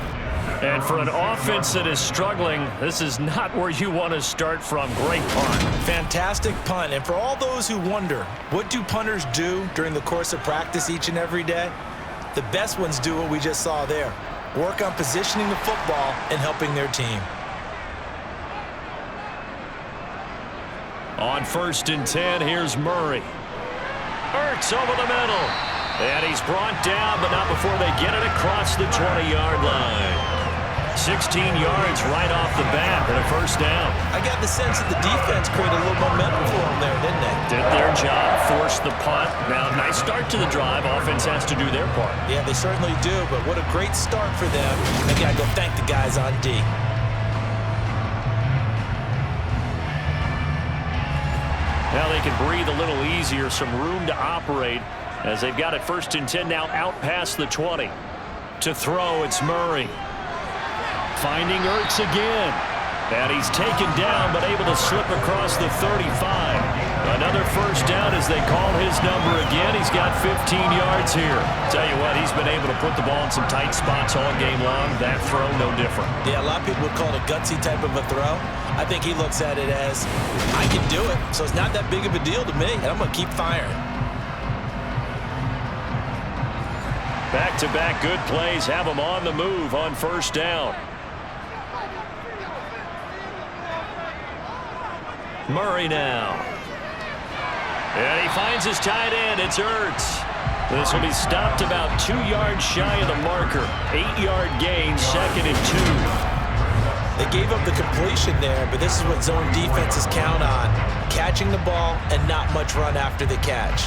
Speaker 2: And for an offense that is struggling, this is not where you want to start from. Great punt.
Speaker 3: Fantastic punt. And for all those who wonder, what do punters do during the course of practice each and every day? The best ones do what we just saw there. Work on positioning the football and helping their team.
Speaker 2: On 1st and 10, here's Murray. Ertz over the middle. And he's brought down, but not before they get it across the 20-yard line. 16 yards right off the bat and a 1st down.
Speaker 3: I got the sense that the defense created a little momentum for them there, didn't they?
Speaker 2: Did their job, forced the punt. Now, nice start to the drive. Offense has to do their part.
Speaker 3: Yeah, they certainly do, but what a great start for them. They got to go thank the guys on D.
Speaker 2: Now they can breathe a little easier, some room to operate as they've got it 1st and 10 now out past the 20. To throw, it's Murray. Finding Ertz again. And he's taken down but able to slip across the 35. Another 1st down as they call his number again. He's got 15 yards here. Tell you what, he's been able to put the ball in some tight spots all game long. That throw, no different.
Speaker 3: Yeah, a lot of people would call it a gutsy type of a throw. I think he looks at it as, I can do it, so it's not that big of a deal to me, and I'm going to keep firing.
Speaker 2: Back-to-back good plays have him on the move on 1st down. Murray now. And he finds his tight end. It's Ertz. This will be stopped about 2 yards shy of the marker. 8-yard gain, 2nd and 2.
Speaker 3: They gave up the completion there, but this is what zone defenses count on. Catching the ball and not much run after the catch.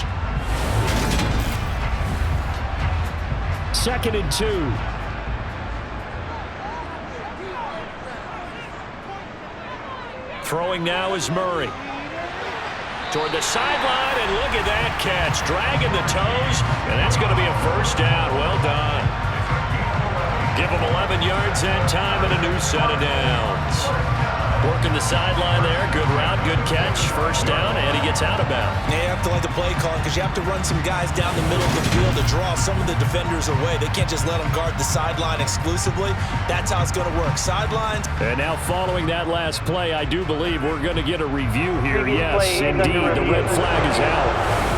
Speaker 7: 2nd and 2.
Speaker 2: Throwing now is Murray. Toward the sideline, and look at that catch. Dragging the toes, and that's going to be a 1st down. Well done. Give him 11 yards that time and a new set of downs. Working the sideline there. Good route, good catch. 1st down, and he gets out of bounds.
Speaker 3: Yeah, you have to let the play call because you have to run some guys down the middle of the field to draw some of the defenders away. They can't just let them guard the sideline exclusively. That's how it's going to work. Sidelines.
Speaker 7: And now following that last play, I do believe we're going to get a review here. Yes, indeed, the red flag is out.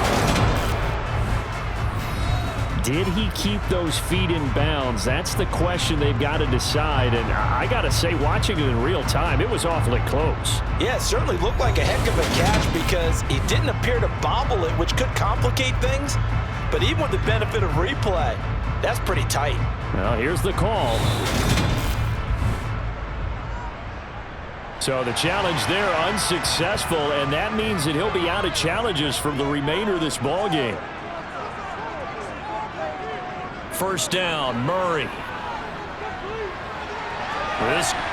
Speaker 7: Did he keep those feet in bounds? That's the question they've got to decide. And I got to say, watching it in real time, it was awfully close.
Speaker 3: Yeah, it certainly looked like a heck of a catch because he didn't appear to bobble it, which could complicate things. But even with the benefit of replay, that's pretty tight.
Speaker 7: Well, here's the call. So the challenge there unsuccessful, and that means that he'll be out of challenges for the remainder of this ball game.
Speaker 2: 1st down, Murray.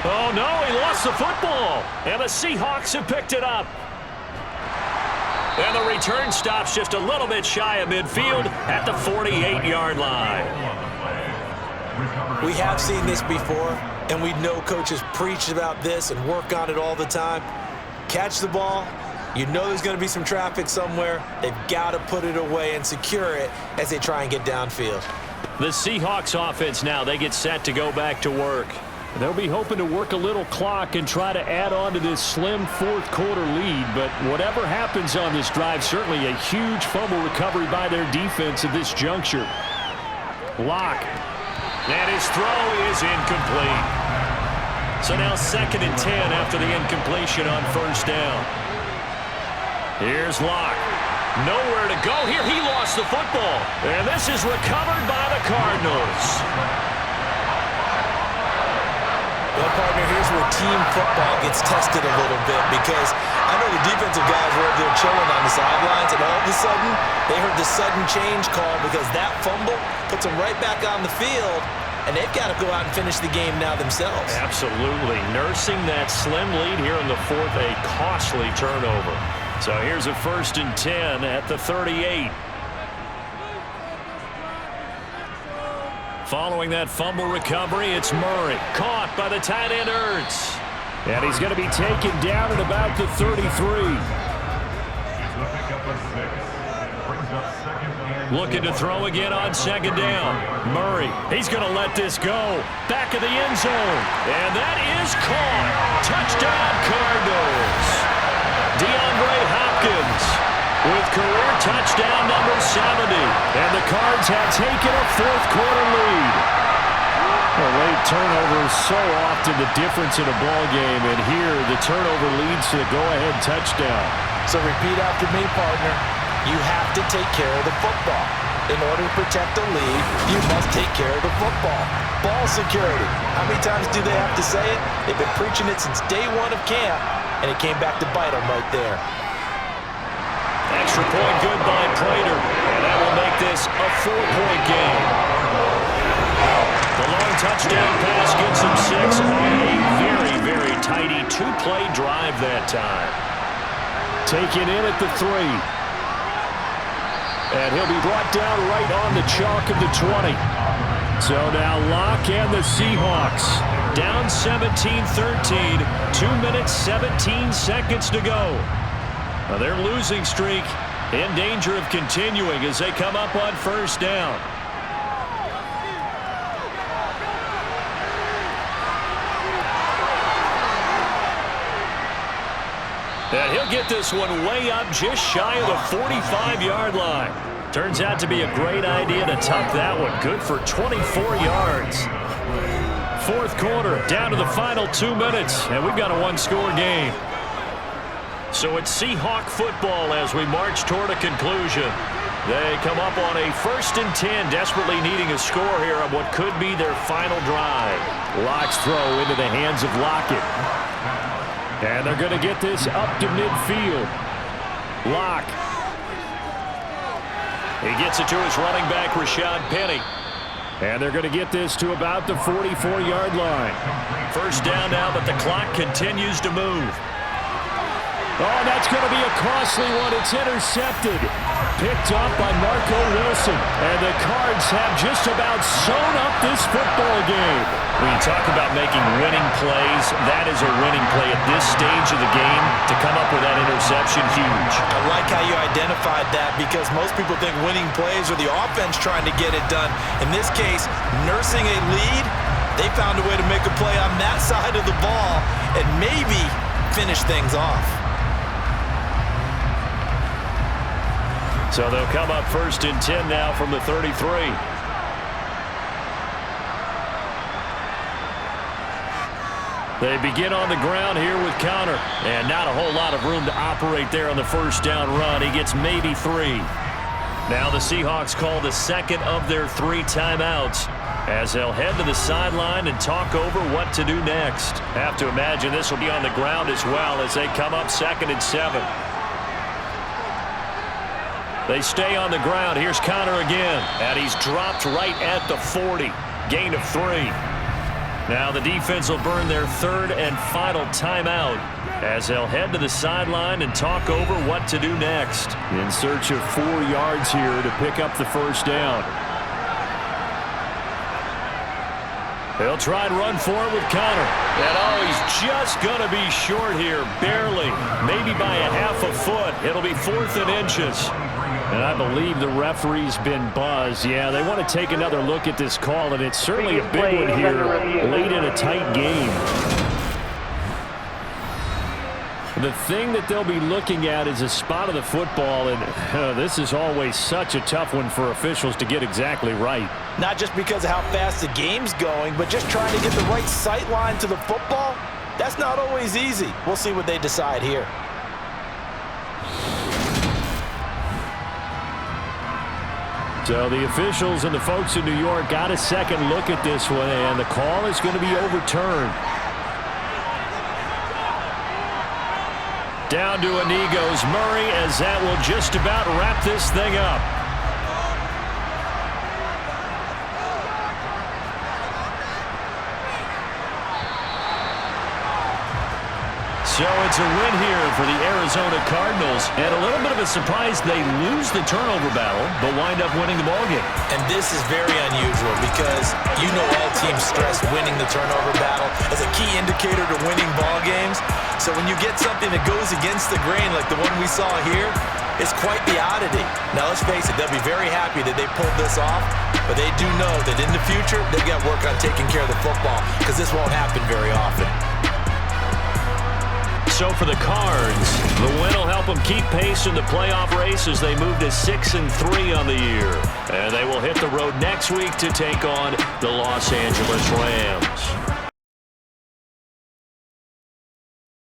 Speaker 2: Oh, no, he lost the football. And the Seahawks have picked it up. And the return stops just a little bit shy of midfield at the 48-yard line.
Speaker 3: We have seen this before, and we know coaches preach about this and work on it all the time. Catch the ball. You know there's going to be some traffic somewhere. They've got to put it away and secure it as they try and get downfield.
Speaker 2: The Seahawks offense now, they get set to go back to work.
Speaker 7: They'll be hoping to work a little clock and try to add on to this slim 4th quarter lead. But whatever happens on this drive, certainly a huge fumble recovery by their defense at this juncture.
Speaker 2: Lock. And his throw is incomplete. So now 2nd and 10 after the incompletion on 1st down. Here's Lock. Nowhere to go here. He lost the football. And this is recovered by the Cardinals.
Speaker 3: Well, partner, here's where team football gets tested a little bit, because I know the defensive guys were over there chilling on the sidelines, and all of a sudden, they heard the sudden change call because that fumble puts them right back on the field, and they've got to go out and finish the game now themselves.
Speaker 2: Absolutely. Nursing that slim lead here in the 4th, a costly turnover. So here's a 1st and 10 at the 38. Following that fumble recovery, it's Murray. Caught by the tight end, Ertz. And he's going to be taken down at about the 33. Looking to throw again on 2nd down. Murray, he's going to let this go. Back of the end zone. And that is caught. Touchdown, Cardinals. DeAndre Hopkins with career touchdown number 70. And the Cards have taken a 4th quarter lead. Well, late turnover is so often the difference in a ball game, and here the turnover leads to the go-ahead touchdown.
Speaker 3: So repeat after me, partner. You have to take care of the football. In order to protect the lead, you must take care of the football. Ball security. How many times do they have to say it? They've been preaching it since day 1 of camp, and it came back to bite them right there.
Speaker 2: Extra point good by Prater, and that will make this a 4-point game. The long touchdown pass gets him 6 on a very, very tidy 2-play drive that time.
Speaker 7: Taken in at the 3. And he'll be brought down right on the chalk of the 20. So now Lock and the Seahawks
Speaker 2: down 17-13, 2 minutes, 17 seconds to go. Now their losing streak in danger of continuing as they come up on 1st down. And he'll get this one way up just shy of the 45-yard line. Turns out to be a great idea to tuck that one. Good for 24 yards. 4th quarter, down to the final 2 minutes, and we've got a 1-score game. So it's Seahawk football as we march toward a conclusion. They come up on a 1st and 10, desperately needing a score here on what could be their final drive.
Speaker 7: Lock's throw into the hands of Lockett. And they're going to get this up to midfield. Lock.
Speaker 2: He gets it to his running back, Rashad Penny.
Speaker 7: And they're going to get this to about the 44-yard line.
Speaker 2: 1st down now, but the clock continues to move.
Speaker 7: Oh, that's going to be a costly one. It's intercepted. Picked up by Marco Wilson. And the Cards have just about sewn up this football game.
Speaker 2: When you talk about making winning plays, that is a winning play at this stage of the game. To come up with that interception, huge.
Speaker 3: I like how you identified that, because most people think winning plays are the offense trying to get it done. In this case, nursing a lead, they found a way to make a play on that side of the ball and maybe finish things off.
Speaker 2: So they'll come up 1st and 10 now from the 33. They begin on the ground here with Conner. And not a whole lot of room to operate there on the 1st down run. He gets maybe 3. Now the Seahawks call the 2nd of their 3 timeouts as they'll head to the sideline and talk over what to do next. Have to imagine this will be on the ground as well as they come up 2nd and 7. They stay on the ground. Here's Conner again. And he's dropped right at the 40. Gain of 3. Now the defense will burn their 3rd and final timeout as they'll head to the sideline and talk over what to do next.
Speaker 7: In search of 4 yards here to pick up the 1st down.
Speaker 2: They'll try and run for it with Conner. And oh, he's just going to be short here, barely. Maybe by a half a foot. It'll be 4th and inches.
Speaker 7: And I believe the referee's been buzzed. Yeah, they want to take another look at this call, and it's certainly a big one here late in a tight game. The thing that they'll be looking at is a spot of the football, and this is always such a tough one for officials to get exactly right.
Speaker 3: Not just because of how fast the game's going, but just trying to get the right sight line to the football. That's not always easy. We'll see what they decide here.
Speaker 7: So the officials and the folks in New York got a second look at this one, and the call is going to be overturned. Down to a knee goes Murray, as that will just about wrap this thing up. So it's a win here for the Arizona Cardinals, and a little bit of a surprise they lose the turnover battle, but wind up winning the ballgame.
Speaker 3: And this is very unusual because you know all teams stress winning the turnover battle as a key indicator to winning ball games. So when you get something that goes against the grain like the one we saw here, it's quite the oddity. Now let's face it, they'll be very happy that they pulled this off, but they do know that in the future they've got work on taking care of the football because this won't happen very often.
Speaker 2: So for the Cards, the win will help them keep pace in the playoff race as they move to 6-3 on the year. And they will hit the road next week to take on the Los Angeles Rams.